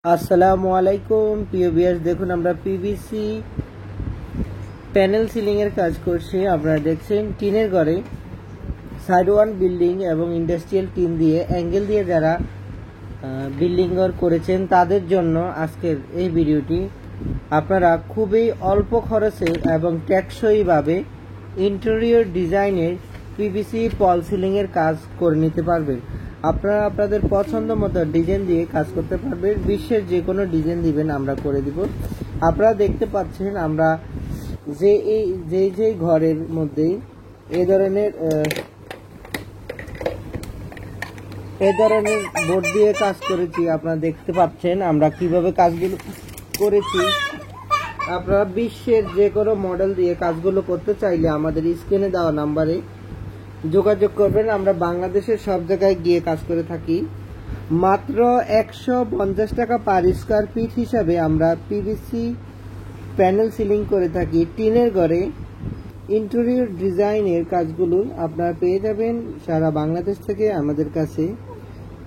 আসসালামু আলাইকুম প্রিয় ভিউয়ার্স, দেখুন আমরা পিভিসি প্যানেল সিলিং এর কাজ করছি। আপনারা দেখছেন টিনের ঘরে সাইড ওয়ান বিল্ডিং এবং ইন্ডাস্ট্রিয়াল টিন দিয়ে অ্যাঙ্গেল দিয়ে যারা বিল্ডিং ঘর করেছেন তাদের জন্য আজকের এই ভিডিওটি। আপনারা খুবই অল্প খরচে এবং টেকসইভাবে ইন্টেরিয়র ডিজাইনের পিভিসি ফল সিলিং এর কাজ করে নিতে পারবেন। আপনারা আপনাদের পছন্দ মতো ডিজাইন দিয়ে কাজ করতে পারবেন। বিশ্বের যে কোনো ডিজাইন দিবেন আমরা করে দিব। আপনারা দেখতে পাচ্ছেন আমরা যে ঘরের মধ্যে এই ধরনের বোর্ড দিয়ে কাজ করেছি। আপনারা দেখতে পাচ্ছেন আমরা কিভাবে কাজগুলো করেছি। আপনারা বিশ্বের যে কোনো মডেল দিয়ে কাজগুলো করতে চাইলে আমাদের স্ক্রিনে দেওয়া নাম্বারে যোগাযোগ করবেন। আমরা বাংলাদেশের সব জায়গায় গিয়ে কাজ করে থাকি। মাত্র 150 টাকা পার স্কয়ার ফিট হিসাবে আমরা পিভিসি প্যানেল সিলিং করে থাকি। টিনের ঘরে ইন্টেরিয়র ডিজাইনের কাজগুলো আপনারা পেয়ে যাবেন সারা বাংলাদেশ থেকে আমাদের কাছে।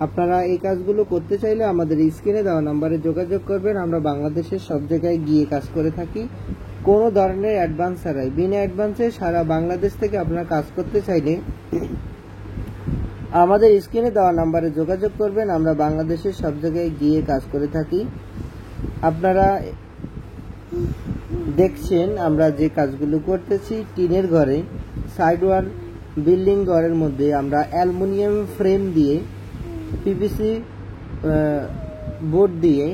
আপনারা এই কাজগুলো করতে চাইলে আমাদের স্ক্রিনে দেওয়া নাম্বারে যোগাযোগ করবেন। আমরা বাংলাদেশের সব জায়গায় গিয়ে কাজ করে থাকি কোনো ধরনের অ্যাডভান্স ছাড়াই। বিনা অ্যাডভান্সে সারা বাংলাদেশ থেকে আপনারা কাজ করতে চাইলে আমাদের স্ক্রিনে দেওয়া নাম্বারে যোগাযোগ করবেন। আমরা বাংলাদেশের সব জায়গায় গিয়ে কাজ করে থাকি। আপনারা দেখছেন আমরা যে কাজগুলো করতেছি টিনের ঘরে সাইড ওয়াল বিল্ডিং ঘরের মধ্যে আমরা অ্যালুমিনিয়াম ফ্রেম দিয়ে পিভিসি বোর্ড দিয়ে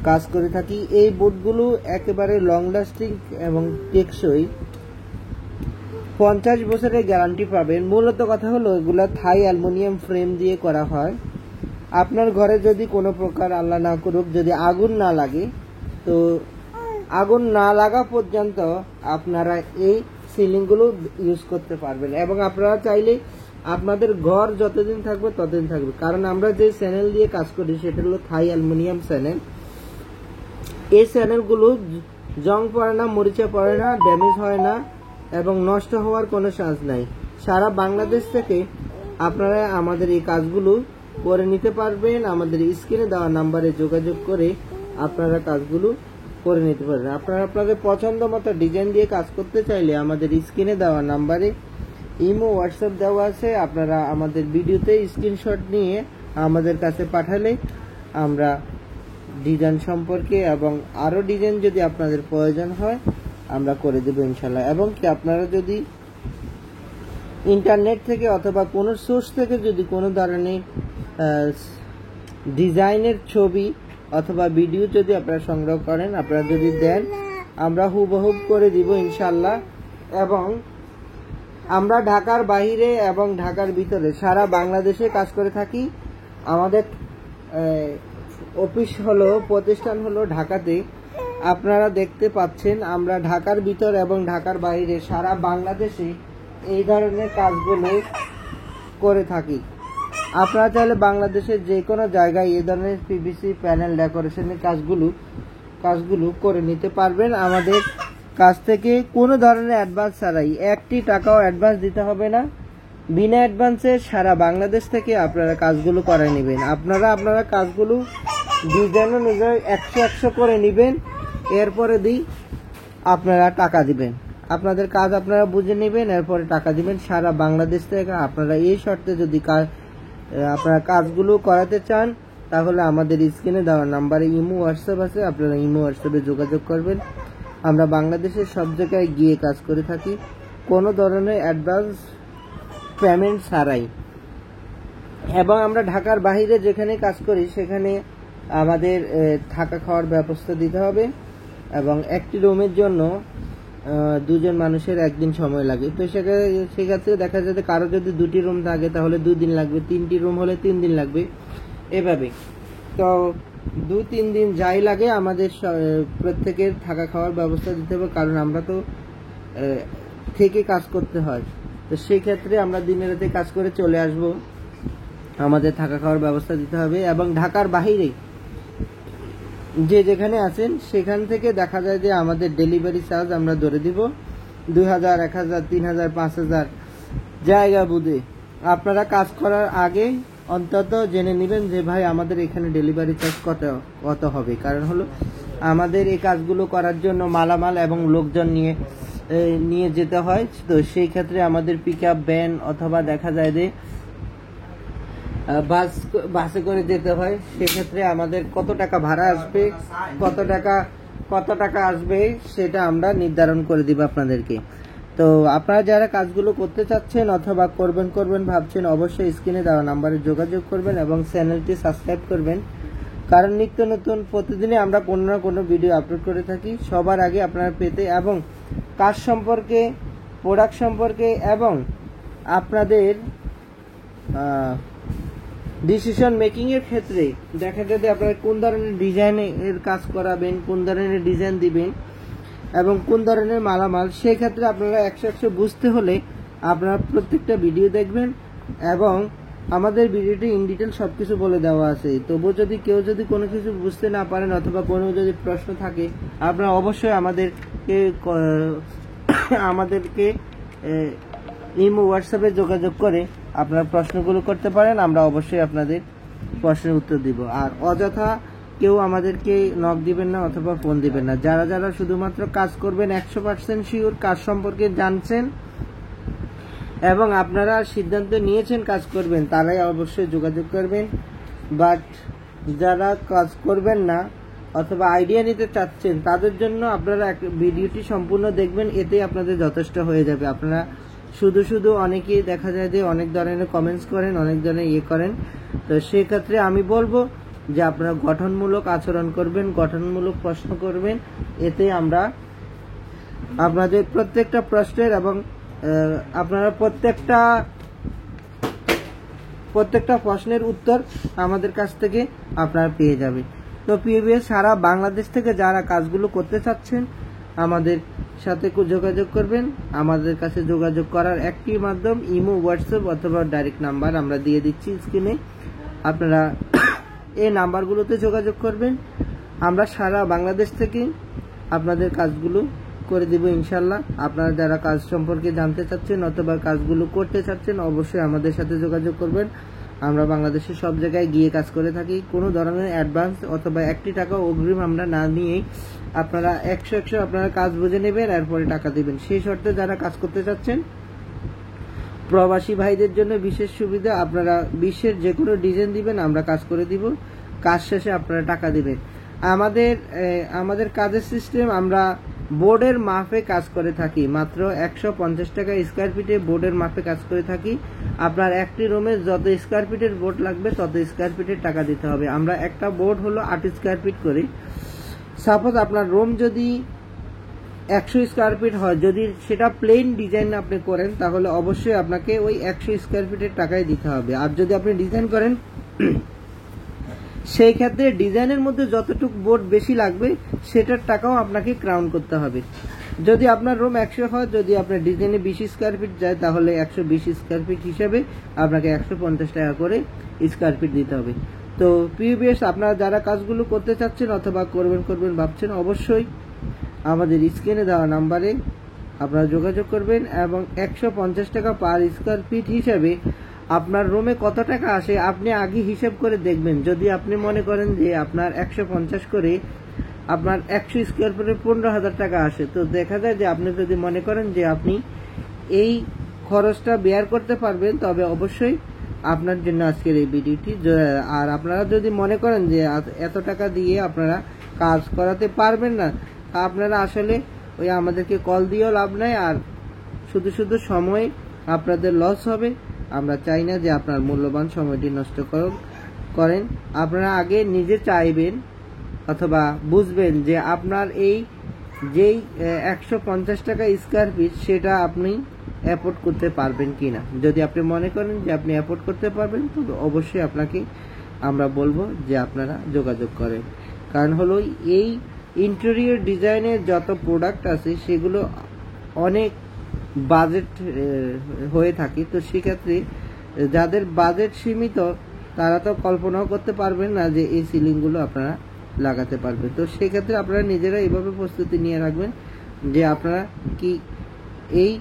কাজ করে থাকি। এই বোর্ডগুলো একেবারে লং লাস্টিং এবং টেকসই, 50 বছরের গ্যারান্টি পাবেন। মূলত কথা হলো এগুলো থাই অ্যালুমিনিয়াম ফ্রেম দিয়ে করা হয়। আপনার ঘরে যদি কোনো প্রকার আল্লাহ না করুক যদি আগুন না লাগে, তো আগুন না লাগা পর্যন্ত আপনারা এই সিলিংগুলো ইউজ করতে পারবেন এবং আপনারা চাইলে আপনাদের ঘর যতদিন থাকবে ততদিন থাকবে। কারণ আমরা যে চ্যানেল দিয়ে কাজ করি সেটা হলো থাই অ্যালুমিনিয়াম চ্যানেল। এই চ্যানেলগুলো জং পড়ে না, মরিচা পড়ে না, ড্যামেজ হয় না এবং নষ্ট হওয়ার কোনো চান্স নাই। সারা বাংলাদেশ থেকে আপনারা আমাদের এই কাজগুলো করে নিতে পারবেন। আমাদের স্ক্রিনে দেওয়া নাম্বারে যোগাযোগ করে আপনারা কাজগুলো করে নিতে পারবেন। আপনারা আপনাদের পছন্দ মতো ডিজাইন দিয়ে কাজ করতে চাইলে আমাদের স্ক্রিনে দেওয়া নাম্বারে ইমো হোয়াটসঅ্যাপ দেওয়া আছে। আপনারা আমাদের ভিডিওতে স্ক্রিনশট নিয়ে আমাদের কাছে পাঠালে আমরা ডিজাইন সম্পর্কে এবং আরো ডিজাইন যদি আপনাদের প্রয়োজন হয় আমরা করে দেব ইনশাল্লাহ। এবং কি আপনারা যদি ইন্টারনেট থেকে অথবা কোনো সোর্স থেকে যদি কোনো ধরনের ডিজাইনের ছবি অথবা ভিডিও যদি আপনারা সংগ্রহ করেন, আপনারা যদি দেন আমরা হুবহুব করে দিব ইনশাল্লাহ। এবং আমরা ঢাকার বাইরে এবং ঢাকার ভিতরে সারা বাংলাদেশে কাজ করে থাকি। আমাদের অফিস হলো, প্রতিষ্ঠান হলো ঢাকাতে। আপনারা দেখতে পাচ্ছেন আমরা ঢাকার ভিতর এবং ঢাকার বাইরে সারা বাংলাদেশে এই ধরনের কাজগুলো করে থাকি। আপনারা চাইলে বাংলাদেশের যে কোনো জায়গায় এই ধরনের পিভিসি প্যানেল ডেকোরেশনের কাজগুলো করে নিতে পারবেন। আমাদের কাছ থেকে কোনো ধরনের অ্যাডভান্স ছাড়াই, 1টি টাকাও অ্যাডভান্স দিতে হবে না। বিনা অ্যাডভান্সে সারা বাংলাদেশ থেকে আপনারা কাজগুলো করে নেবেন। আপনারা কাজগুলো ডিজাইন অনুযায়ী 100 করে নেবেন। এরপরে আপনারা টাকা দিবেন। আপনাদের কাজ আপনারা বুঝে নেবেন, এরপরে টাকা দিবেন। সারা বাংলাদেশ থেকে আপনারা এই শর্তে যদি আপনারা কাজগুলো করাতে চান তাহলে আমাদের স্ক্রিনে দেওয়া নাম্বারে ইমো হোয়াটসঅ্যাপ আছে। আপনারা ইমো হোয়াটসঅ্যাপে যোগাযোগ করবেন। আমরা বাংলাদেশের সব জায়গায় গিয়ে কাজ করে থাকি কোনো ধরনের অ্যাডভান্স পেমেন্ট ছাড়াই। এবং আমরা ঢাকার বাইরে যেখানে কাজ করি সেখানে আমাদের থাকা খাওয়ার ব্যবস্থা দিতে হবে এবং একটি রুমের জন্য 2 জন মানুষের 1 দিন সময় লাগে। তো সেক্ষেত্রে দেখা যাচ্ছে কারো যদি 2টি রুম থাকে তাহলে 2 দিন লাগবে, 3টি রুম হলে 3 দিন লাগবে, এভাবে। তো 2-3 দিন যাই লাগে আমাদের প্রত্যেকের থাকা খাওয়ার ব্যবস্থা দিতে হবে। কারণ আমরা তো থেকে কাজ করতে হয়, তো সেই ক্ষেত্রে আমরা দিনে রাতে কাজ করে চলে আসব, আমাদের থাকা খাওয়ার ব্যবস্থা দিতে হবে। এবং ঢাকার বাইরে যেখানে আছেন সেখান থেকে দেখা যায় যে আমাদের ডেলিভারি চার্জ আমরা ধরে দিব 2000, 1000, 3000, 5000 জায়গা বুঝে। আপনারা কাজ করার আগে অন্তত জেনে নেবেন যে ভাই আমাদের এখানে ডেলিভারি চার্জ কত হবে। কারণ হলো আমাদের এই কাজগুলো করার জন্য মালামাল এবং লোকজন নিয়ে যেতে হয়। তো সেই ক্ষেত্রে আমাদের পিকআপ ভ্যান অথবা দেখা যায় যে বাসে করে যেতে হয়। সেক্ষেত্রে আমাদের কত টাকা ভাড়া আসবে, কত টাকা আসবে সেটা আমরা নির্ধারণ করে দিব আপনাদেরকে। তো আপনারা যারা কাজগুলো করতে চাচ্ছেন অথবা করবেন ভাবছেন, অবশ্যই স্ক্রিনে দেওয়া নাম্বারে যোগাযোগ করবেন এবং চ্যানেলটি সাবস্ক্রাইব করবেন। কারণ নিত্য নতুন প্রতিদিনই আমরা কোনো না কোনো ভিডিও আপলোড করে থাকি সবার আগে আপনারা পেতে, এবং কাজ সম্পর্কে, প্রোডাক্ট সম্পর্কে এবং আপনাদের ডিসিশন মেকিং এর ক্ষেত্রে দেখা যাবে আপনারা কোন ধরনের ডিজাইনের কাজ করাবেন, কোন ধরনের ডিজাইন দিবেন এবং কোন ধরনের মালামাল, সেই ক্ষেত্রে আপনারা 100 বুঝতে হলে আপনারা প্রত্যেকটা ভিডিও দেখবেন এবং আমাদের ভিডিওটি ইন ডিটেল সবকিছু বলে দেওয়া আছে। তবুও যদি কেউ কোনো কিছু বুঝতে না পারেন অথবা কোনো যদি প্রশ্ন থাকে, আপনারা অবশ্যই আমাদেরকে ইমো হোয়াটসঅ্যাপে যোগাযোগ করে আপনার প্রশ্নগুলো করতে পারেন। আমরা অবশ্যই আপনাদের প্রশ্নের উত্তর দিব। আর অযথা কেউ আমাদেরকে নক দিবেন না অথবা ফোন দিবেন না। যারা শুধুমাত্র কাজ করবেন 100% শিওর, কাজ সম্পর্কে জানছেন এবং আপনারা সিদ্ধান্ত নিয়েছেন কাজ করবেন, তারাই অবশ্যই যোগাযোগ করবেন। বাট যারা কাজ করবেন না অথবা আইডিয়া নিতে চাচ্ছেন, তাদের জন্য আপনারা ভিডিওটি সম্পূর্ণ দেখবেন, এতেই আপনাদের যথেষ্ট হয়ে যাবে। আপনারা শুধু অনেকেই দেখা যায় যে অনেক ধরনের কমেন্টস করেন, অনেক ধরনের করেন। তো সেক্ষেত্রে আমি বলবো যে আপনারা গঠনমূলক আচরণ করবেন, গঠনমূলক প্রশ্ন করবেন, এতে আমরা আপনাদের প্রত্যেকটা প্রশ্নের এবং আপনারা প্রত্যেকটা প্রশ্নের উত্তর আমাদের কাছ থেকে আপনারা পেয়ে যাবেন। তো পিএবিএস সারা বাংলাদেশ থেকে যারা কাজগুলো করতে চাচ্ছেন আমাদের সাথে যোগাযোগ করবেন। আমাদের কাছে যোগাযোগ করার একটি মাধ্যম ইমো, হোয়াটসঅ্যাপ অথবা ডাইরেক্ট নাম্বার আমরা দিয়ে দিচ্ছি স্ক্রিনে। আপনারা এই নাম্বারগুলোতে যোগাযোগ করবেন। আমরা সারা বাংলাদেশ থেকে আপনাদের কাজগুলো করে দিব ইনশাল্লাহ। আপনারা যারা কাজ সম্পর্কে জানতে চাচ্ছেন অথবা কাজগুলো করতে চাচ্ছেন, অবশ্যই আমাদের সাথে যোগাযোগ করবেন। আমরা বাংলাদেশের সব জায়গায় গিয়ে কাজ করে থাকি। কোনো ধরনের অ্যাডভান্স অথবা 1 টাকা অগ্রিম আমরা না নিয়েই আপনারা 100 আপনারা কাজ বুঝে নেবেন, এরপরে টাকা দিবেন। সেই শর্তে যারা কাজ করতে চাচ্ছেন, প্রবাসী ভাইদের জন্য বিশেষ সুবিধা, আপনারা বিশ্বের যে কোনো ডিজাইন দিবেন, আমরা কাজ করে দিব। কাজ শেষে আপনারা টাকা দিবেন। আমাদের কাজের সিস্টেম, আমরা বোর্ডের মাপে কাজ করে থাকি। মাত্র 150 টাকা স্কোয়ার ফিটে বোর্ডের মাপে কাজ করে থাকি। আপনার একটি রুমে যত স্কোয়ার ফিটের বোর্ড লাগবে তত স্কোয়ার ফিটের টাকা দিতে হবে। আমরা একটা বোর্ড হলো 8 স্কোয়ার ফিট করি। সাপোজ আপনার রুম যদি 100 স্কোয়ার ফিট হয়, যদি সেটা প্লেন ডিজাইন আপনি করেন, তাহলে অবশ্যই আপনাকে ওই 100 স্কোয়ার ফিটের টাকাই দিতে হবে। আর যদি আপনি ডিজাইন করেন, সেই ক্ষেত্রে ডিজাইনের মধ্যে যতটুকু বোর্ড বেশি লাগবে সেটার টাকাও আপনাকে ক্রাউন করতে হবে। যদি আপনার রুম 100 হয়, যদি আপনার ডিজাইনে 20 স্কোয়ার ফিট যায়, তাহলে 120 স্কোয়ার ফিট হিসাবে আপনাকে 150 টাকা করে স্কোয়ার ফিট দিতে হবে। তো পিএবিএস আপনারা যারা কাজগুলো করতে চাচ্ছেন অথবা করবেন ভাবছেন, অবশ্যই আমাদের স্ক্রিনে দেওয়া নাম্বারে আপনারা যোগাযোগ করবেন এবং 150 টাকা পার স্কোয়ার ফিট হিসাবে আপনার রুমে কত টাকা আসে আপনি আগে হিসাব করে দেখবেন। যদি আপনি মনে করেন যে আপনার 150 করে আপনার 100 স্কোয়ার ফিটে 15,000 টাকা আসে, তো দেখা যায় যে আপনি যদি মনে করেন যে আপনি এই খরচটা বেয়ার করতে পারবেন, তবে অবশ্যই আপনার জন্য আজকের এই ভিডিওটি। আর আপনারা যদি মনে করেন যে এত টাকা দিয়ে আপনারা কাজ করাতে পারবেন না, আপনারা আসলে ওই আমাদেরকে কল দিয়েও লাভ নাই, আর শুধু সময় আপনাদের লস হবে। আমরা চাই না যে আপনার মূল্যবান সময়টি নষ্ট করেন। আপনারা আগে নিজে চাইবেন অথবা বুঝবেন যে আপনার যেই 150 টাকা স্কোয়ার ফিট সেটা আপনি অ্যাফোর্ড করতে পারবেন কিনা। যদি আপনি মনে করেন যে আপনি অ্যাফোর্ড করতে পারবেন, তবে অবশ্যই আপনাকে আমরা বলবো যে আপনারা যোগাযোগ করেন। কারণ হলো এই ইন্টেরিয়র ডিজাইনের যত প্রোডাক্ট আছে সেগুলো অনেক বাজেট হয়ে থাকে। তো সেক্ষেত্রে যাদের বাজেট সীমিত, তারা তো কল্পনাও করতে পারবেন না যে এই সিলিংগুলো আপনারা লাগাতে পারবেন। তো সেক্ষেত্রে আপনারা নিজেরা এইভাবে প্রস্তুতি নিয়ে রাখবেন যে আপনারা কি এই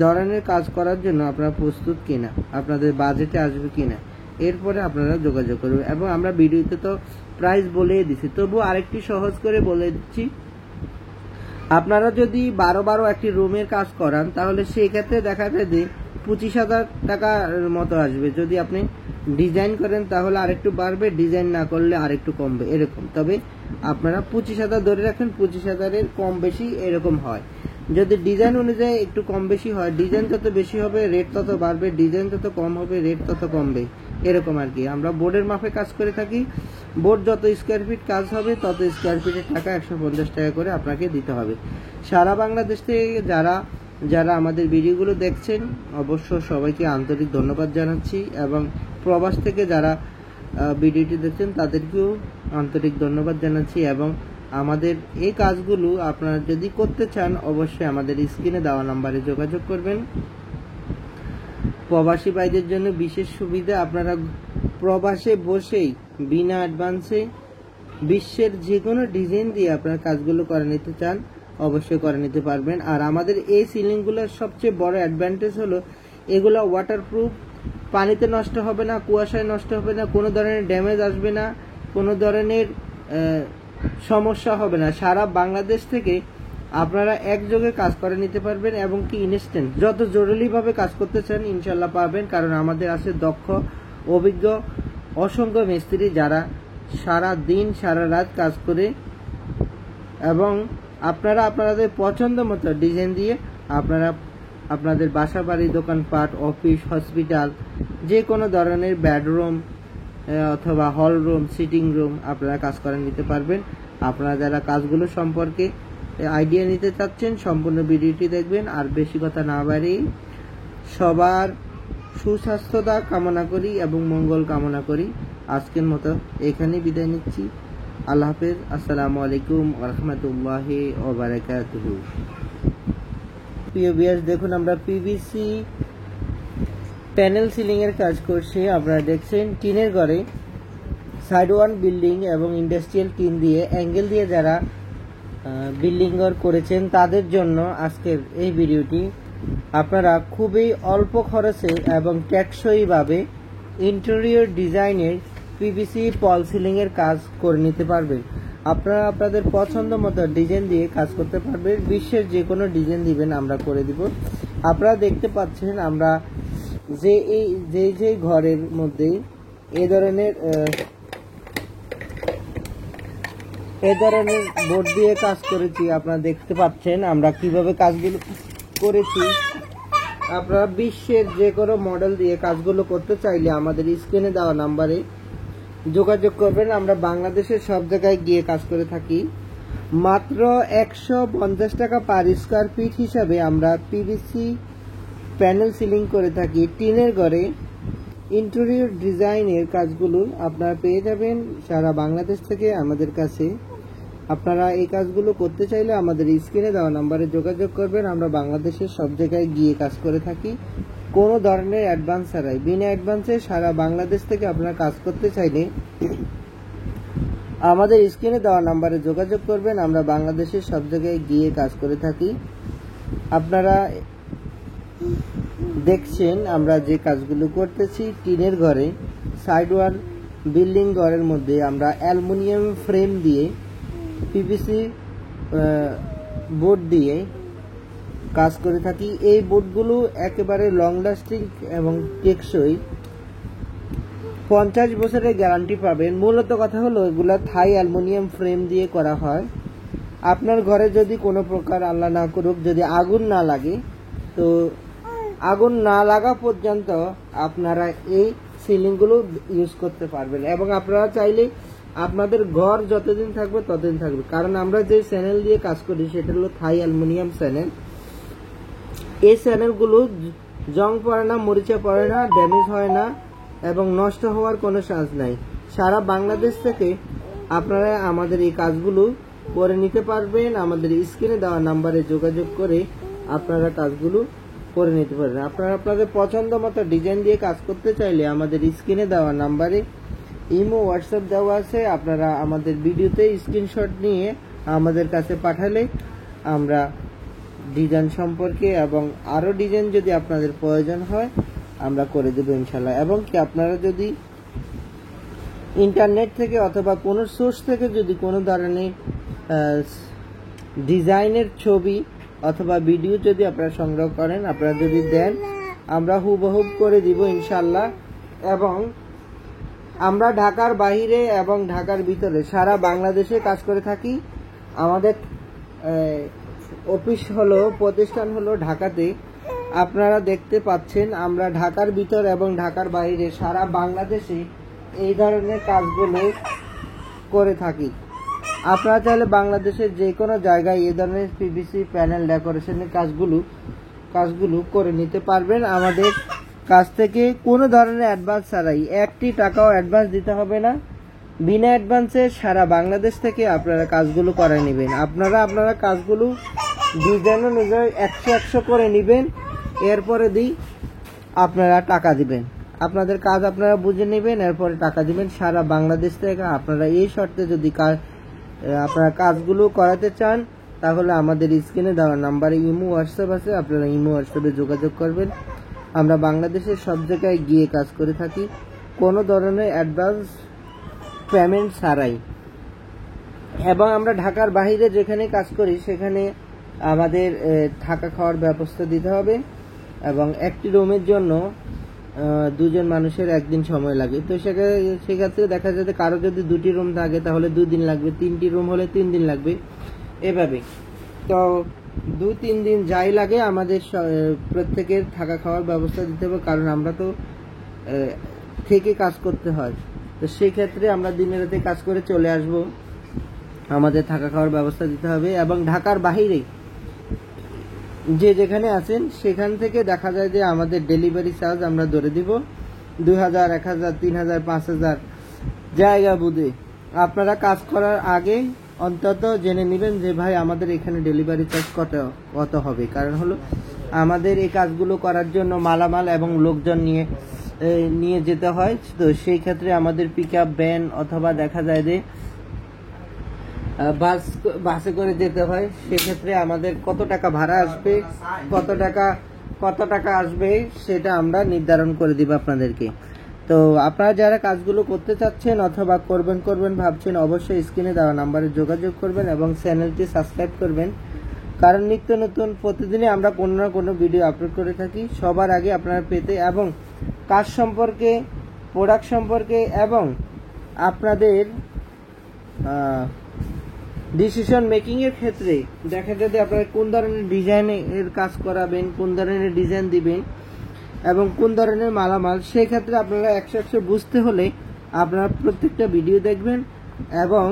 ধরনের কাজ করার জন্য আপনারা প্রস্তুত কিনা, আপনাদের বাজেটে আসবে কিনা। এরপরে আপনারা যোগাযোগ করবেন। এবং আমরা ভিডিওতে তো প্রাইস বলে দিছি, তবু আরেকটি সহজ করে বলে দিচ্ছি। আপনারা যদি 12 একটি রুমের কাজ করান তাহলে সেই ক্ষেত্রে দেখা যায় যে 25,000 টাকার মতো আসবে। যদি আপনি ডিজাইন করেন তাহলে আরেকটু বাড়বে, ডিজাইন না করলে আরেকটু কমবে, এরকম। তবে আপনারা 25,000 ধরে রাখেন, 25,000-এর কম বেশি এরকম হয়। যদি ডিজাইন অনুযায়ী একটু কম বেশি হয়, ডিজাইন যত বেশি হবে রেট তত বাড়বে, ডিজাইন যত কম হবে রেট তত কমবে, এরকম আর কি। আমরা বোর্ডের মাপে কাজ করে থাকি। বোর্ড যত স্কোয়ার ফিট কাজ হবে তত স্কোয়ার ফিটের টাকা 150 টাকা করে আপনাকে দিতে হবে। সারা বাংলাদেশ থেকে যারা আমাদের ভিডিওগুলো দেখছেন অবশ্য সবাইকে আন্তরিক ধন্যবাদ জানাচ্ছি, এবং প্রবাস থেকে যারা ভিডিওটি দেখছেন তাদেরকেও আন্তরিক ধন্যবাদ জানাচ্ছি। এবং আমাদের এই কাজগুলো আপনারা যদি করতে চান অবশ্যই আমাদের স্ক্রিনে দেওয়া নাম্বারে যোগাযোগ করবেন। প্রবাসী ভাইদের জন্য বিশেষ সুবিধা, আপনারা প্রবাসে বসেই বিনা অ্যাডভান্সে বিশ্বের যে কোনো ডিজাইন দিয়ে আপনার কাজগুলো করে নিতে চান অবশ্যই করে নিতে পারবেন। আর আমাদের এই সিলিংগুলোর সবচেয়ে বড় অ্যাডভান্টেজ হলো এগুলো ওয়াটারপ্রুফ, পানিতে নষ্ট হবে না, কুয়াশায় নষ্ট হবে না, কোনো ধরনের ড্যামেজ আসবে না, কোনো ধরনের সমস্যা হবে না। সারা বাংলাদেশ থেকে আপনারা একযোগে কাজ করে নিতে পারবেন, এবং কি ইনস্ট্যান্ট যত জরুরিভাবে কাজ করতে চান ইনশাল্লাহ পাবেন। কারণ আমাদের আছে দক্ষ অভিজ্ঞ অসংখ্য মিস্ত্রি যারা সারা দিন সারা রাত কাজ করে, এবং আপনারা আপনাদের পছন্দ মতো ডিজাইন দিয়ে আপনারা আপনাদের বাসা বাড়ি, দোকানপাট, অফিস, হসপিটাল, যে কোনো ধরনের বেডরুম অথবা হল রুম, সিটিং রুম আপনারা কাজ করে নিতে পারবেন। আপনারা যারা কাজগুলো সম্পর্কে আইডিয়া নিতে চাচ্ছেন সম্পূর্ণ ভিডিওটি দেখবেন। আর বেশি কথা না বাড়িয়ে সবার সুস্বাস্থ্যতা কামনা করি এবং মঙ্গল কামনা করি। আজকের মতো এখানেই বিদায় নিচ্ছি। আল্লাহ হাফেজ। আসসালামু আলাইকুম ওয়া রাহমাতুল্লাহি ওয়া বারাকাতুহু। প্রিয় ভিউয়ার্স, দেখুন আমরা পিভিসি প্যানেল সিলিং এর কাজ করছি। আপনারা দেখছেন টিনের ঘরে সাইড ওয়ান বিল্ডিং এবং ইন্ডাস্ট্রিয়াল টিন দিয়ে অ্যাঙ্গেল দিয়ে যারা বিল্ডিং ঘর করেছেন তাদের জন্য আজকের এই ভিডিওটি। আপনারা খুবই অল্প খরচে এবং টেকসইভাবে ইন্টেরিয়র ডিজাইনের পিভিসি ফল সিলিং এর কাজ করে নিতে পারবেন। আপনারা আপনাদের পছন্দ মতো ডিজাইন দিয়ে কাজ করতে পারবেন। বিশ্বের যে কোনো ডিজাইন দিবেন আমরা করে দিব। আপনারা দেখতে পাচ্ছেন আমরা যে ঘরের মধ্যে এ ধরনের বোর্ড দিয়ে কাজ করেছি, আপনারা দেখতে পাচ্ছেন আমরা কিভাবে কাজগুলো করেছি। আপনারা বিশ্বের যে কোনো মডেল দিয়ে কাজগুলো করতে চাইলে আমাদের স্ক্রিনে দেওয়া নাম্বারে যোগাযোগ করবেন। আমরা বাংলাদেশের সব জায়গায় গিয়ে কাজ করে থাকি। মাত্র 150 টাকা পার স্কোয়ার ফিট হিসাবে আমরা পিভিসি প্যানেল সিলিং করে থাকি। টিনের ঘরে ইন্টেরিয়র ডিজাইনের কাজগুলো আপনারা পেয়ে যাবেন সারা বাংলাদেশ থেকে আমাদের কাছে। আপনারা এই কাজগুলো করতে চাইলে আমাদের স্ক্রিনে দেওয়া নাম্বারে যোগাযোগ করবেন। আমরা বাংলাদেশের সব জায়গায় গিয়ে কাজ করে থাকি কোনো ধরনের অ্যাডভান্স ছাড়াই। বিনা অ্যাডভান্সে সারা বাংলাদেশ থেকে আপনারা কাজ করতে চাইলে আমাদের স্ক্রিনে দেওয়া নাম্বারে যোগাযোগ করবেন। আমরা বাংলাদেশের সব জায়গায় গিয়ে কাজ করে থাকি। আপনারা দেখছেন আমরা যে কাজগুলো করতেছি টিনের ঘরে সাইড ওয়াল বিল্ডিং ঘরের মধ্যে আমরা অ্যালুমিনিয়াম ফ্রেম দিয়ে পিভিসি বোর্ড দিয়ে কাজ করে থাকি। এই বোর্ডগুলো একেবারে লং লাস্টিং এবং টেকসই, 50 বছরের গ্যারান্টি পাবেন। মূলত কথা হলো এগুলা থাই অ্যালুমিনিয়াম ফ্রেম দিয়ে করা হয়। আপনার ঘরে যদি কোনো প্রকার আল্লাহ না করুক যদি আগুন না লাগে, তো আগুন না লাগা পর্যন্ত আপনারা এই সিলিংগুলো ইউজ করতে পারবেন। এবং আপনারা চাইলে আপনাদের ঘর যতদিন থাকবে ততদিন থাকবে। কারণ আমরা যে চ্যানেল দিয়ে কাজ করি সেটা হলো থাই অ্যালুমিনিয়াম চ্যানেল। এই চ্যানেলগুলো জং পড়ে না, মরিচা পড়ে না, ড্যামেজ হয় না এবং নষ্ট হওয়ার কোনো চান্স নাই। সারা বাংলাদেশ থেকে আপনারা আমাদের এই কাজগুলো করে নিতে পারবেন। আমাদের স্ক্রিনে দেওয়া নাম্বারে যোগাযোগ করে আপনারা কাজগুলো করে নিতে পারবেন। আপনারা আপনাদের পছন্দ মতো ডিজাইন দিয়ে কাজ করতে চাইলে আমাদের স্ক্রিনে দেওয়া নাম্বারে ইমো হোয়াটসঅ্যাপ দেওয়া আছে। আপনারা আমাদের ভিডিওতে স্ক্রিনশট নিয়ে আমাদের কাছে পাঠালে আমরা ডিজাইন সম্পর্কে এবং আরও ডিজাইন যদি আপনাদের প্রয়োজন হয় আমরা করে দেবো ইনশাল্লাহ। এবং কি আপনারা যদি ইন্টারনেট থেকে অথবা কোনো সোর্স থেকে যদি কোনো ধরনের ডিজাইনের ছবি অথবা ভিডিও যদি আপনারা সংগ্রহ করেন, আপনারা যদি দেন, আমরা হুবহুব করে দিব ইনশাল্লাহ। এবং আমরা ঢাকার বাইরে এবং ঢাকার ভিতরে সারা বাংলাদেশে কাজ করে থাকি। আমাদের অফিস হলো, প্রতিষ্ঠান হলো ঢাকাতে। আপনারা দেখতে পাচ্ছেন আমরা ঢাকার ভিতর এবং ঢাকার বাইরে সারা বাংলাদেশে এই ধরনের কাজগুলো করে থাকি। আপনারা চাইলে বাংলাদেশের যে কোনো জায়গায় এই ধরনের পিভিসি প্যানেল ডেকোরেশনের কাজগুলো করে নিতে পারবেন। আমাদের কাছ থেকে কোনো ধরনের অ্যাডভান্স ছাড়াই, একটি টাকাও অ্যাডভান্স দিতে হবে না। বিনা অ্যাডভান্সে সারা বাংলাদেশ থেকে আপনারা কাজগুলো করে নেবেন। আপনারা কাজগুলো ডিজাইন অনুযায়ী 100 করে নেবেন, এরপরে আপনারা টাকা দিবেন। আপনাদের কাজ আপনারা বুঝে নেবেন, এরপরে টাকা দিবেন। সারা বাংলাদেশ থেকে আপনারা এই শর্তে যদি আপনারা কাজগুলো করাতে চান, তাহলে আমাদের স্ক্রিনে দেওয়া নাম্বারে ইমো হোয়াটসঅ্যাপ আছে, আপনারা ইমো হোয়াটসঅ্যাপে যোগাযোগ করবেন। আমরা বাংলাদেশের সব জায়গায় গিয়ে কাজ করে থাকি, কোনো ধরনের অ্যাডভান্স পেমেন্ট ছাড়াই। এবং আমরা ঢাকার বাইরে যেখানে কাজ করি সেখানে আমাদের থাকা খাওয়ার ব্যবস্থা দিতে হবে। এবং একটি রুমের জন্য 2 জন মানুষের 1 দিন সময় লাগে। তো সেক্ষেত্রে দেখা যায় যে কারো যদি 2টি রুম থাকে তাহলে 2 দিন লাগবে, 3টি রুম হলে 3 দিন লাগবে, এভাবে। তো 2-3 দিন যাই লাগে, আমাদের প্রত্যেকের থাকা খাওয়ার ব্যবস্থা দিতে হবে, কারণ আমরা তো থেকে কাজ করতে হয়। তো সেই ক্ষেত্রে আমরা দিনে রাতে কাজ করে চলে আসব, আমাদের থাকা খাওয়ার ব্যবস্থা দিতে হবে। এবং ঢাকার বাইরে যেখানে আছেন সেখান থেকে দেখা যায় যে আমাদের ডেলিভারি চার্জ আমরা ধরে দিব 2000, 1000, 3000, 5000 জায়গা বুঝে। আপনারা কাজ করার আগে অন্তত জেনে নেবেন যে ভাই আমাদের এখানে ডেলিভারি চার্জ কত হবে। কারণ হলো আমাদের এই কাজগুলো করার জন্য মালামাল এবং লোকজন নিয়ে যেতে হয়। তো সেই ক্ষেত্রে আমাদের পিকআপ ভ্যান অথবা দেখা যায় যে বাসে করে যেতে হয়। সেক্ষেত্রে আমাদের কত টাকা ভাড়া আসবে, কত টাকা আসবে সেটা আমরা নির্ধারণ করে দিব আপনাদেরকে। তো আপনারা যারা কাজগুলো করতে চাচ্ছেন অথবা করবেন ভাবছেন, অবশ্যই স্ক্রিনে দেওয়া নাম্বারে যোগাযোগ করবেন এবং চ্যানেলটি সাবস্ক্রাইব করবেন। কারণ নিত্য নতুন প্রতিদিনই আমরা কোনো না কোনো ভিডিও আপলোড করে থাকি সবার আগে আপনারা পেতে। এবং কাজ সম্পর্কে, প্রোডাক্ট সম্পর্কে এবং আপনাদের ডিসিশন মেকিং এর ক্ষেত্রে দেখা যায় যে আপনারা কোন ধরনের ডিজাইনের কাজ করাবেন, কোন ধরনের ডিজাইন দিবেন এবং কোন ধরনের মালামাল, সেই ক্ষেত্রে আপনারা 100 বুঝতে হলে আপনারা প্রত্যেকটা ভিডিও দেখবেন। এবং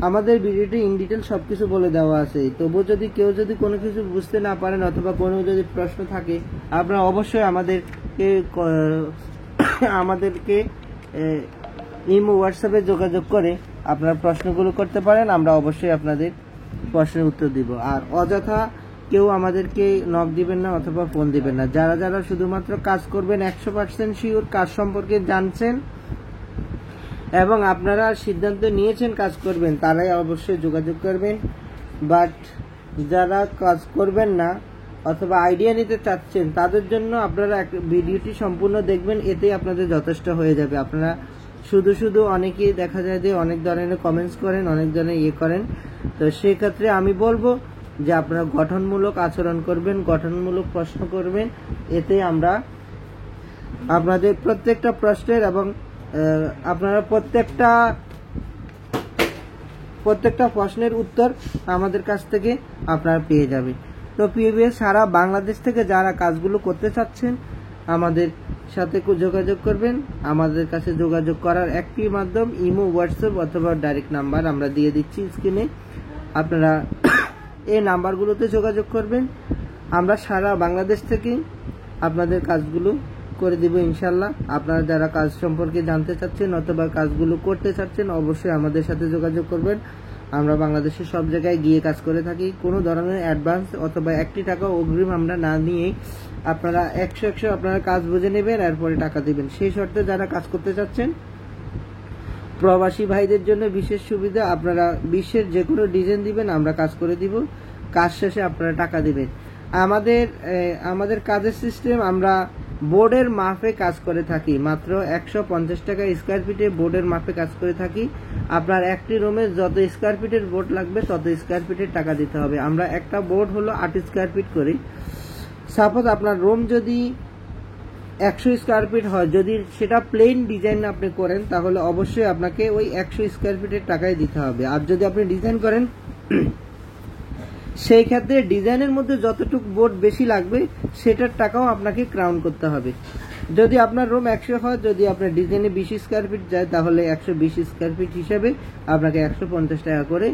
আমাদের ভিডিওটি ইন ডিটেল সবকিছু বলে দেওয়া আছে। তবুও যদি কেউ কোনো কিছু বুঝতে না পারেন অথবা কোনো যদি প্রশ্ন থাকে, আপনারা অবশ্যই আমাদেরকে ইমো হোয়াটসঅ্যাপে যোগাযোগ করে আপনার প্রশ্নগুলো করতে পারেন। আমরা অবশ্যই আপনাদের প্রশ্নের উত্তর দিব। আর অযথা কেউ আমাদেরকে নক দিবেন না অথবা ফোন দিবেন না। যারা শুধুমাত্র কাজ করবেন 100% শিওর, কাজ সম্পর্কে জানছেন এবং আপনারা সিদ্ধান্ত নিয়েছেন কাজ করবেন, তারাই অবশ্যই যোগাযোগ করবেন। বাট যারা কাজ করবেন না অথবা আইডিয়া নিতে চাচ্ছেন, তাদের জন্য আপনারা ভিডিওটি সম্পূর্ণ দেখবেন, এতেই আপনাদের যথেষ্ট হয়ে যাবে। আপনারা শুধু অনেকেই দেখা যায় যে অনেক ধরনের কমেন্টস করেন, অনেক ধরনের করেন। তো সেক্ষেত্রে আমি বলবো যে আপনারা গঠনমূলক আচরণ করবেন, গঠনমূলক প্রশ্ন করবেন। এতে আমরা আপনাদের প্রত্যেকটা প্রশ্নের এবং আপনারা প্রত্যেকটা প্রশ্নের উত্তর আমাদের কাছ থেকে আপনারা পেয়ে যাবেন। তো পিভিএস সারা বাংলাদেশ থেকে যারা কাজগুলো করতে চাচ্ছেন আমাদের সাথে যোগাযোগ করবেন। আমাদের কাছে যোগাযোগ করার একটি মাধ্যম ইমো, হোয়াটসঅ্যাপ অথবা ডাইরেক্ট নাম্বার আমরা দিয়ে দিচ্ছি স্ক্রিনে। আপনারা এই নাম্বারগুলোতে যোগাযোগ করবেন। আমরা সারা বাংলাদেশ থেকে আপনাদের কাজগুলো করে দিব ইনশাল্লাহ। আপনারা যারা কাজ সম্পর্কে জানতে চাচ্ছেন অথবা কাজগুলো করতে চাচ্ছেন, অবশ্যই আমাদের সাথে যোগাযোগ করবেন। আমরা বাংলাদেশের সব জায়গায় গিয়ে কাজ করে থাকি। কোনো ধরনের অ্যাডভান্স অথবা 1টি টাকা অগ্রিম আমরা না নিয়েই আপনারা 100 আপনারা কাজ বুঝে নেবেন, এরপরে টাকা দিবেন। সেই শর্তে যারা কাজ করতে চাচ্ছেন, প্রবাসী ভাইদের জন্য বিশেষ সুবিধা, আপনারা বিশ্বের যে কোনো ডিজাইন দিবেন, আমরা কাজ করে দিব। কাজ শেষে আপনারা টাকা দিবেন। আমাদের কাজের সিস্টেম, আমরা বোর্ডের মাপে কাজ করে থাকি, মাত্র 150 টাকা স্কোয়ার ফিটে বোর্ডের মাপে কাজ করে থাকি। আপনার একটি রুমে যত স্কোয়ার ফিটের বোর্ড লাগবে তত স্কোয়ার ফিটের টাকা দিতে হবে। আমরা একটা বোর্ড হলো 8 স্কোয়ার ফিট করি। সাপোজ আপনার রুম যদি 100 স্কোয়ার ফিট হয়, যদি সেটা প্লেন ডিজাইন আপনি করেন তাহলে অবশ্যই আপনাকে ওই 100 স্কোয়ার ফিটের টাকাই দিতে হবে। আর যদি আপনি ডিজাইন করেন সেই ক্ষেত্রে ডিজাইনের মধ্যে যতটুকু বোর্ড বেশি লাগবে সেটার টাকাও আপনাকে ক্রাউন করতে হবে। যদি আপনার রুম 100 হয়, যদি আপনার ডিজাইনে 20 স্কোয়ার ফিট যায় তাহলে 120 স্কোয়ার ফিট হিসেবে আপনাকে 150 টাকা করে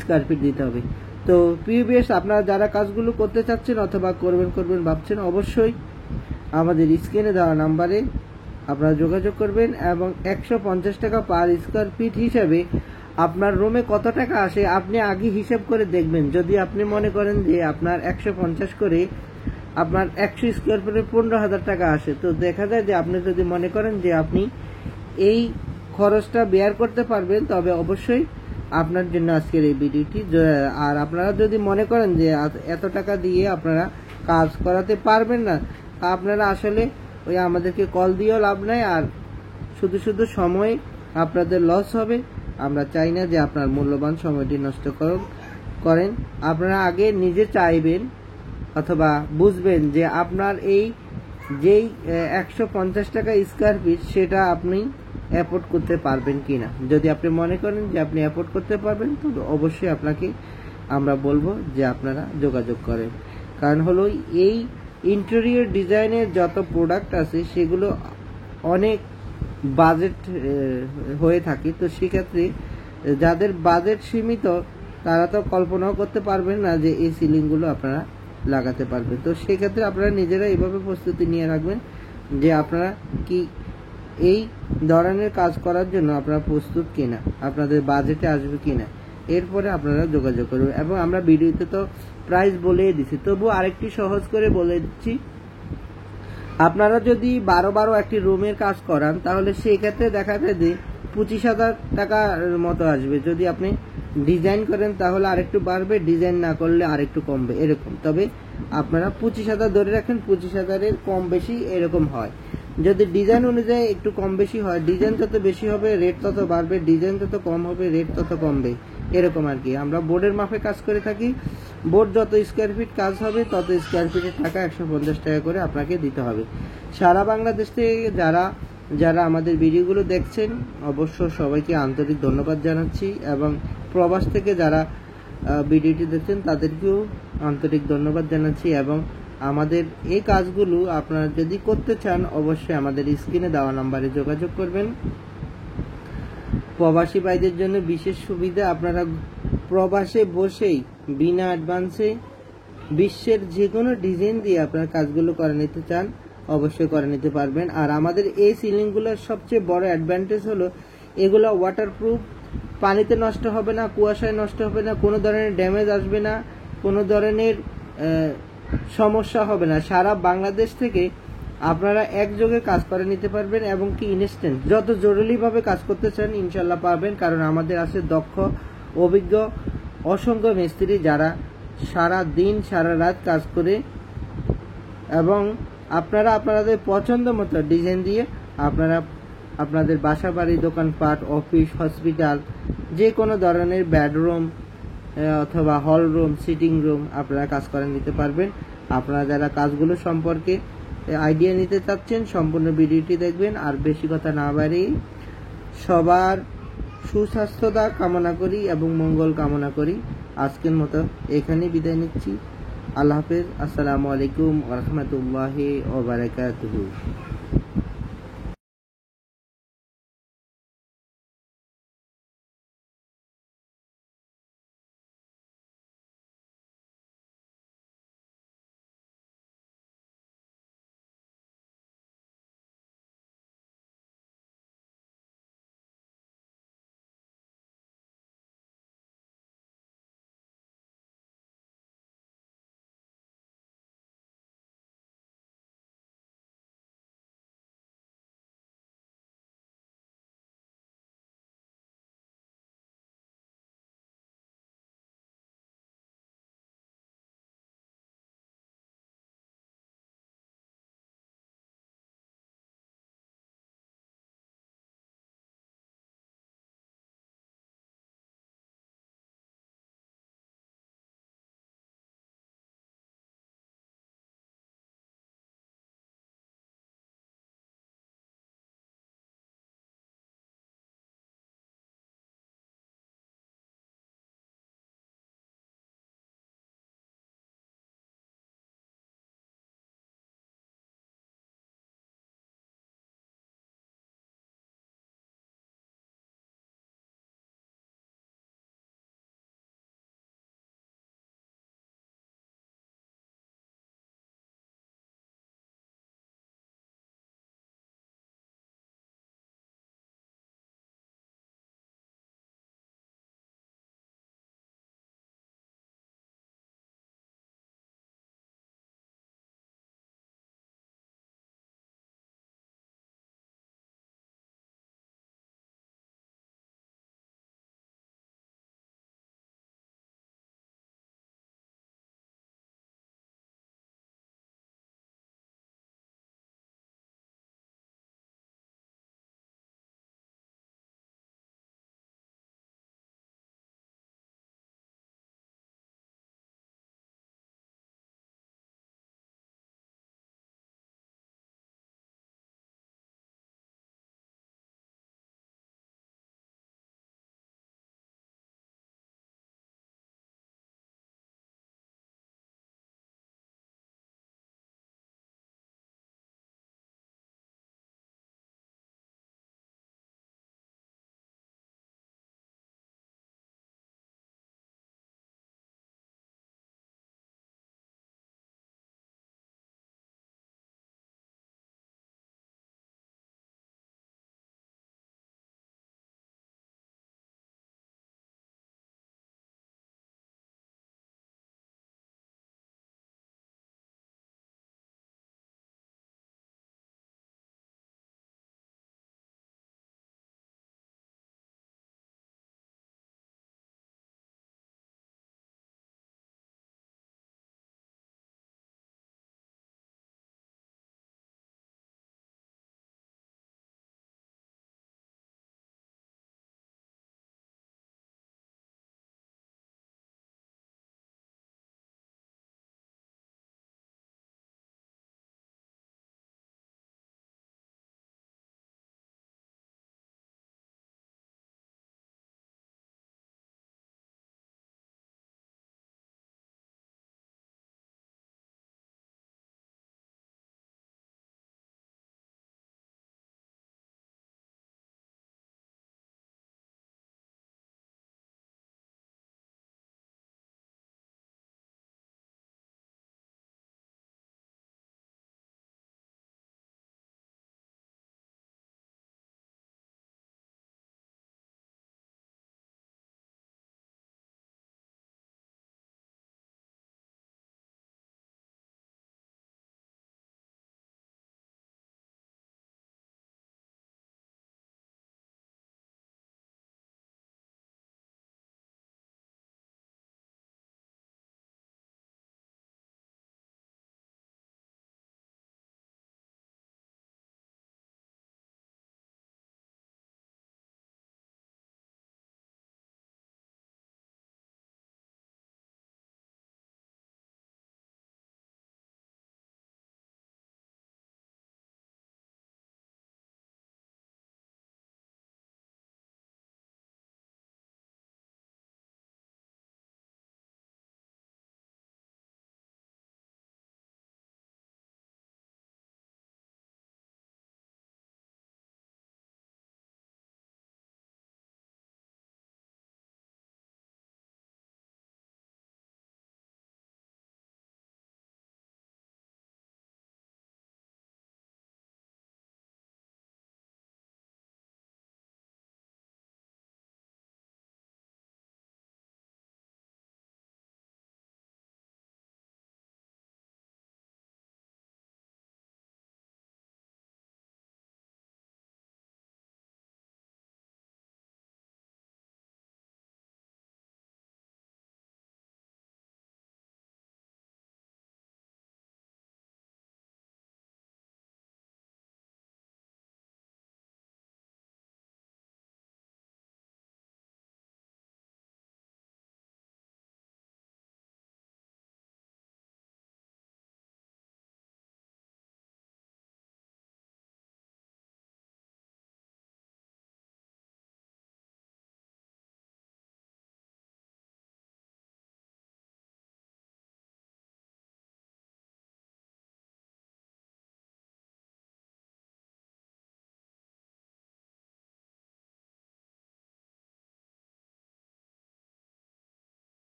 স্কোয়ার ফিট দিতে হবে। তো প্রিভিয়াস আপনারা যারা কাজগুলো করতে চাচ্ছেন অথবা করবেন ভাবছেন, অবশ্যই আমাদের স্ক্রিনে দেওয়া নাম্বারে আপনারা যোগাযোগ করবেন এবং 150 টাকা পার স্কোয়ার ফিট হিসাবে আপনার রুমে কত টাকা আসে আপনি আগে হিসাব করে দেখবেন। যদি আপনি মনে করেন যে আপনার 150 করে আপনার 100 স্কোয়ার ফিটে 15,000 টাকা আসে, তো দেখা যায় যে আপনি যদি মনে করেন যে আপনি এই খরচটা বেয়ার করতে পারবেন তবে অবশ্যই আপনার জন্য আজকের এই ভিডিওটি। আর আপনারা যদি মনে করেন যে এত টাকা দিয়ে আপনারা কাজ করাতে পারবেন না, আপনারা আসলে ওই আমাদেরকে কল দিয়েও লাভ নাই, আর শুধু সময় আপনাদের লস হবে। আমরা চাই না যে আপনার মূল্যবান সময়টি নষ্ট করেন। আপনারা আগে নিজে চাইবেন অথবা বুঝবেন যে আপনার এই যেই 150 টাকা স্কোয়ার ফিট সেটা আপনি অ্যাফোর্ড করতে পারবেন কিনা। যদি আপনি মনে করেন যে আপনি অ্যাফোর্ড করতে পারবেন তো অবশ্যই আপনাকে আমরা বলবো যে আপনারা যোগাযোগ করেন। কারণ হলো এই ইন্টেরিয়র ডিজাইনের যত প্রোডাক্ট আছে সেগুলো অনেক বাজেট হয়ে থাকে। তো সেক্ষেত্রে যাদের বাজেট সীমিত তারা তো কল্পনাও করতে পারবেন না যে এই সিলিংগুলো আপনারা লাগাতে পারবেন। তো সেক্ষেত্রে আপনারা নিজেরা এইভাবে প্রস্তুতি নিয়ে রাখবেন যে আপনারা কি এই ধরনের কাজ করার জন্য আপনারা প্রস্তুত কিনা, আপনাদের বাজেটে আসবে কিনা, এরপরে আপনারা যোগাযোগ করবেন। এবং আমরা ভিডিওতে তো প্রাইস বলেই দিচ্ছি, তবুও আরেকটি সহজ করে বলে দিচ্ছি। আপনারা যদি 12 একটি রুমের কাজ করান তাহলে সেই ক্ষেত্রে দেখা যায় যে 25,000 টাকার মতো আসবে। যদি আপনি ডিজাইন করেন তাহলে আরেকটু বাড়বে, ডিজাইন না করলে আরেকটু কমবে এরকম। তবে আপনারা 25,000 ধরে রাখেন, 25,000-এর কম বেশি এরকম হয়। যদি ডিজাইন অনুযায়ী একটু কম বেশি হয়, ডিজাইন যত বেশি হবে রেট তত বাড়বে, ডিজাইন যত কম হবে রেট তত কমবে, এরকম আর কি। আমরা বোর্ডের মাপে কাজ করে থাকি। বোর্ড যত স্কোয়ার ফিট কাজ হবে তত স্কোয়ার ফিটের টাকা 150 টাকা করে আপনাকে দিতে হবে। সারা বাংলাদেশ থেকে যারা আমাদের ভিডিওগুলো দেখছেন অবশ্য সবাইকে আন্তরিক ধন্যবাদ জানাচ্ছি, এবং প্রবাস থেকে যারা ভিডিওটি দেখছেন তাদেরকেও আন্তরিক ধন্যবাদ জানাচ্ছি। এবং আমাদের এই কাজগুলো আপনারা যদি করতে চান অবশ্যই আমাদের স্ক্রিনে দেওয়া নাম্বারে যোগাযোগ করবেন। প্রবাসী ভাইদের জন্য বিশেষ সুবিধা, আপনারা প্রবাসে বসেই বিনা অ্যাডভান্সে বিশ্বের যে কোনো ডিজাইন দিয়ে আপনারা কাজগুলো করে নিতে চান অবশ্যই করে নিতে পারবেন। আর আমাদের এই সিলিংগুলোর সবচেয়ে বড় অ্যাডভান্টেজ হলো এগুলো ওয়াটারপ্রুফ, পানিতে নষ্ট হবে না, কুয়াশায় নষ্ট হবে না, কোনো ধরনের ড্যামেজ আসবে না, কোনো ধরনের সমস্যা হবে না। সারা বাংলাদেশ থেকে আপনারা একযোগে কাজ করে নিতে পারবেন এবং কি ইনস্ট্যান্ট যত জরুরিভাবে কাজ করতে চান ইনশাল্লাহ পারবেন। কারণ আমাদের আছে দক্ষ অভিজ্ঞ অসংখ্য মিস্ত্রি যারা সারা দিন সারা রাত কাজ করে, এবং আপনারা আপনাদের পছন্দ মতো ডিজাইন দিয়ে আপনারা আপনাদের বাসা বাড়ি, দোকানপাট, অফিস, হসপিটাল, যে কোনো ধরনের বেডরুম অথবা হল রুম, সিটিং রুম আপনারা কাজ করে নিতে পারবেন। আপনারা যারা কাজগুলো সম্পর্কে আইডিয়া নিতে চাচ্ছেন সম্পূর্ণ ভিডিওটি দেখবেন। আর বেশি কথা না বাড়িয়ে সবার সুস্বাস্থ্যতা কামনা করি এবং মঙ্গল কামনা করি। আজকের মতো এখানেই বিদায় নিচ্ছি। আল্লাহ হাফেজ। আসসালামু আলাইকুম ওয়া রাহমাতুল্লাহি ওয়া বারাকাতুহু।